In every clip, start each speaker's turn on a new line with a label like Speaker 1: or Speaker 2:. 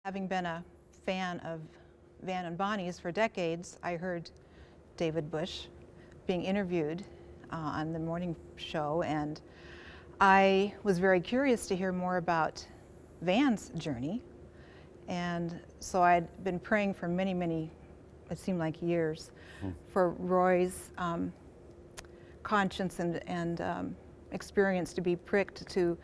Speaker 1: Having been a fan of Van and Bonnie's for decades, I heard David Bush being interviewed on the morning show, and I was very curious to hear more about Van's journey. And so I'd been praying for many, it seemed like years, for Roy's conscience and experience to be pricked to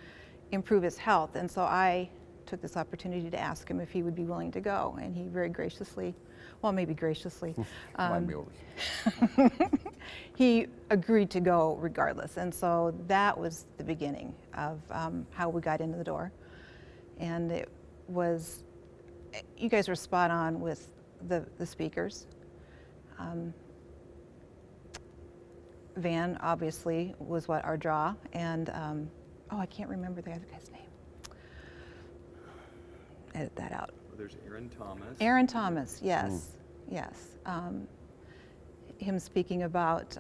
Speaker 1: improve his health. And so I took this opportunity to ask him if he would be willing to go, and he very graciously, well, maybe graciously, he agreed to go regardless. And so that was the beginning of how we got into the door. And it was, you guys were spot on with the speakers. Van obviously was what our draw, and oh, I can't remember the other guy's name. Edit that out.
Speaker 2: Well, there's Aaron Thomas.
Speaker 1: Aaron Thomas, yes, yes. Him speaking about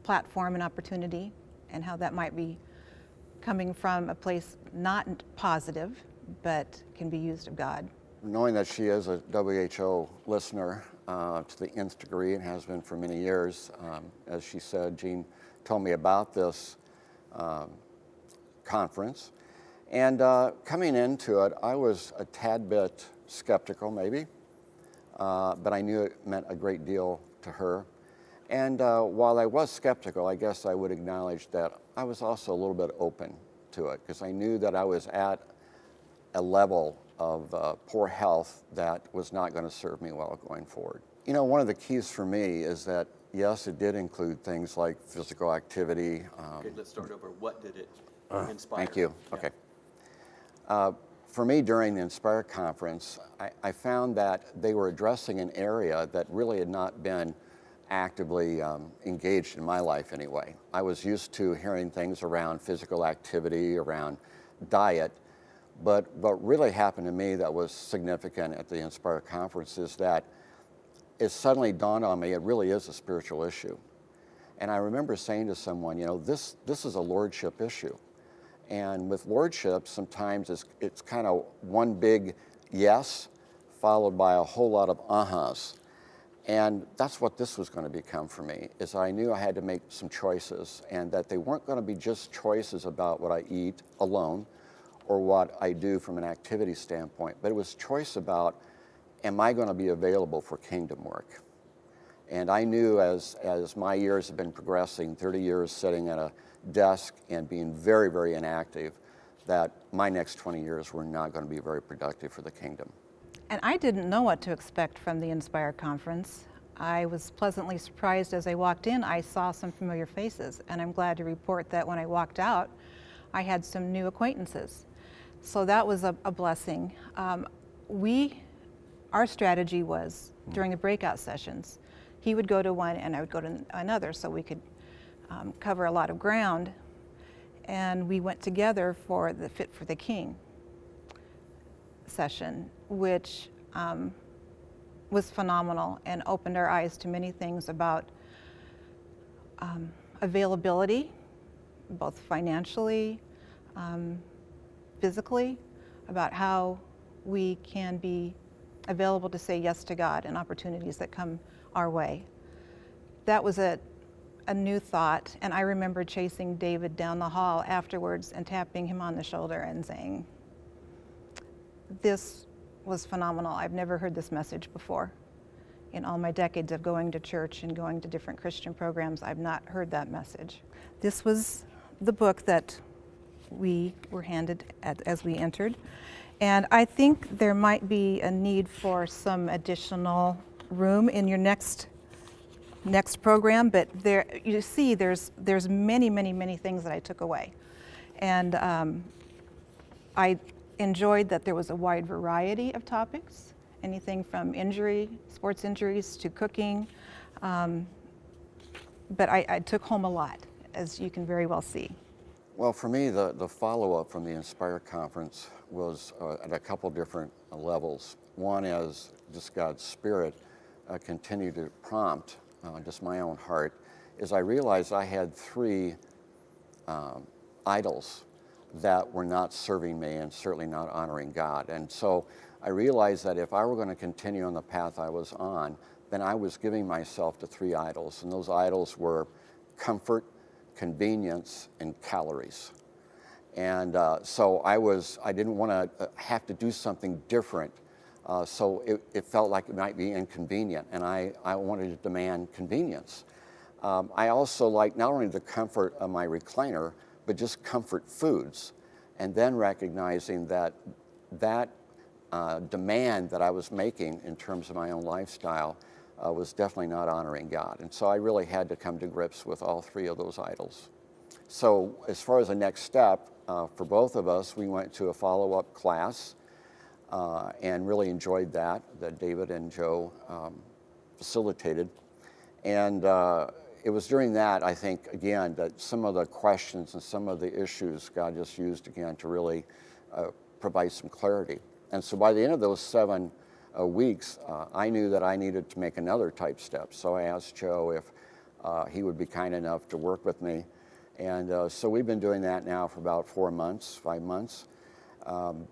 Speaker 1: platform and opportunity and how that might be coming from a place not positive, but can be used of God.
Speaker 3: Knowing that she is a WHO listener to the nth degree and has been for many years, as she said, Jene told me about this conference. And coming into it, I was a tad bit skeptical, maybe, but I knew it meant a great deal to her. And while I was skeptical, I guess I would acknowledge that I was also a little bit open to it, because I knew that I was at a level of poor health that was not going to serve me well going forward. You know, one of the keys for me is that, yes, it did include things like physical activity.
Speaker 2: Okay, let's start over. What did it inspire?
Speaker 3: Thank you.
Speaker 2: Yeah.
Speaker 3: Okay. For me, during the Inspire conference, I found that they were addressing an area that really had not been actively engaged in my life anyway. I was used to hearing things around physical activity, around diet, but what really happened to me that was significant at the Inspire conference is that it suddenly dawned on me it really is a spiritual issue. And I remember saying to someone, you know, this is a lordship issue. And with lordship, sometimes it's kind of one big yes followed by a whole lot of uh-huhs. And that's what this was going to become for me, is I knew I had to make some choices, and that they weren't going to be just choices about what I eat alone or what I do from an activity standpoint, but it was choice about, am I going to be available for kingdom work? And I knew as my years have been progressing, 30 years sitting at a desk and being very inactive, that my next 20 years were not going to be very productive for the kingdom.
Speaker 1: And I didn't know what to expect from the Inspire conference. I was pleasantly surprised as I walked in. I saw some familiar faces, and I'm glad to report that when I walked out, I had some new acquaintances. So that was a blessing. Our strategy was, during the breakout sessions, he would go to one and I would go to another, so we could cover a lot of ground. And we went together for the Fit for the King session, which was phenomenal and opened our eyes to many things about availability, both financially, physically, about how we can be available to say yes to God and opportunities that come our way. That was a new thought, and I remember chasing David down the hall afterwards and tapping him on the shoulder and saying, this was phenomenal. I've never heard this message before. In all my decades of going to church and going to different Christian programs, I've not heard that message. This was the book that we were handed as we entered, and I think there might be a need for some additional room in your next program, but there, you see, there's many things that I took away, and I enjoyed that there was a wide variety of topics, anything from sports injuries to cooking, but I took home a lot, as you can very well see.
Speaker 3: Well, for me, the follow-up from the Inspire conference was at a couple different levels. One is just God's Spirit continued to prompt just my own heart, is I realized I had three idols that were not serving me and certainly not honoring God. And so I realized that if I were going to continue on the path I was on, then I was giving myself to three idols. And those idols were comfort, convenience, and calories. And so I didn't want to have to do something different. So it felt like it might be inconvenient, and I wanted to demand convenience. I also like not only the comfort of my recliner, but just comfort foods. And then recognizing that demand that I was making in terms of my own lifestyle was definitely not honoring God. And so I really had to come to grips with all three of those idols. So as far as the next step, for both of us, we went to a follow-up class and really enjoyed that David and Joe facilitated. And it was during that, I think, again, that some of the questions and some of the issues God just used again to really provide some clarity. And so by the end of those 7 weeks, I knew that I needed to make another type step. So I asked Joe if he would be kind enough to work with me. And so we've been doing that now for about 5 months.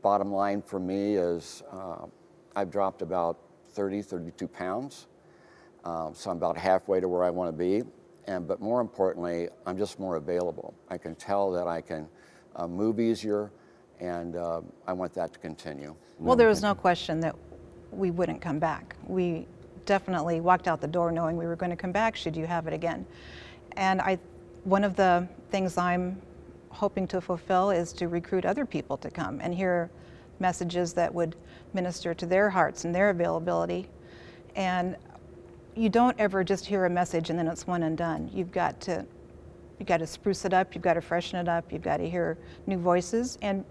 Speaker 3: Bottom line for me is I've dropped about 32 pounds. So I'm about halfway to where I want to be. But more importantly, I'm just more available. I can tell that I can move easier, and I want that to continue.
Speaker 1: Well, there was no question that we wouldn't come back. We definitely walked out the door knowing we were going to come back should you have it again. And one of the things I'm hoping to fulfill is to recruit other people to come and hear messages that would minister to their hearts and their availability. And you don't ever just hear a message and then it's one and done. You've got to spruce it up, you've got to freshen it up, you've got to hear new voices, and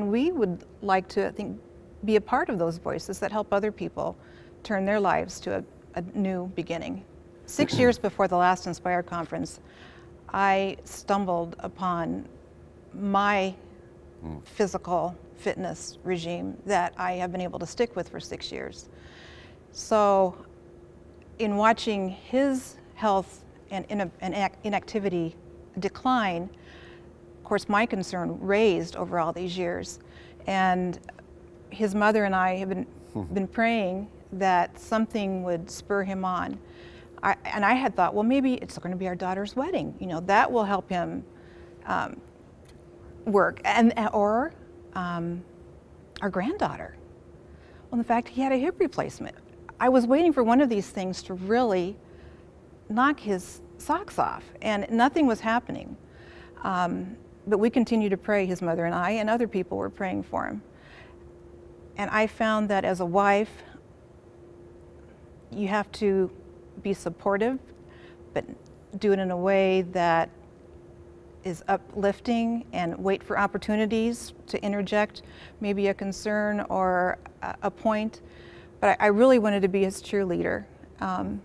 Speaker 1: we would like to, I think, be a part of those voices that help other people turn their lives to a new beginning. 6 years before the last Inspire conference, I stumbled upon my physical fitness regime that I have been able to stick with for 6 years. So in watching his health and inactivity decline, of course my concern raised over all these years. And his mother and I have been praying that something would spur him on. I had thought, well, maybe it's going to be our daughter's wedding. You know, that will help him work, or our granddaughter. Well, in fact, he had a hip replacement. I was waiting for one of these things to really knock his socks off, and nothing was happening. But we continued to pray, his mother and I, and other people were praying for him. And I found that as a wife, you have to be supportive, but do it in a way that is uplifting, and wait for opportunities to interject maybe a concern or a point. But I really wanted to be his cheerleader. And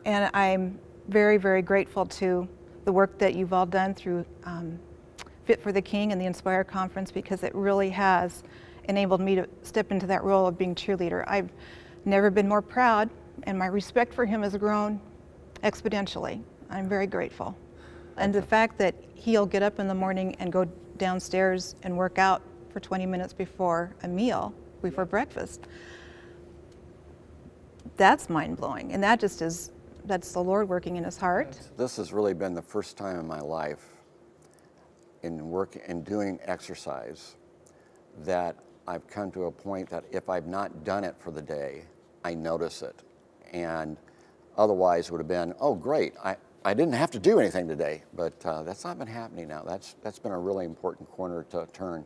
Speaker 1: I'm very, very grateful to the work that you've all done through Fit for the King and the Inspire Conference, because it really has enabled me to step into that role of being cheerleader. I've never been more proud, and my respect for him has grown exponentially. I'm very grateful. And the fact that he'll get up in the morning and go downstairs and work out for 20 minutes before a meal, before breakfast, that's mind-blowing. And that's the Lord working in his heart.
Speaker 3: This has really been the first time in my life in doing exercise that I've come to a point that if I've not done it for the day, I notice it. And otherwise it would have been, oh great, I didn't have to do anything today. But that's not been happening now. That's been a really important corner to turn.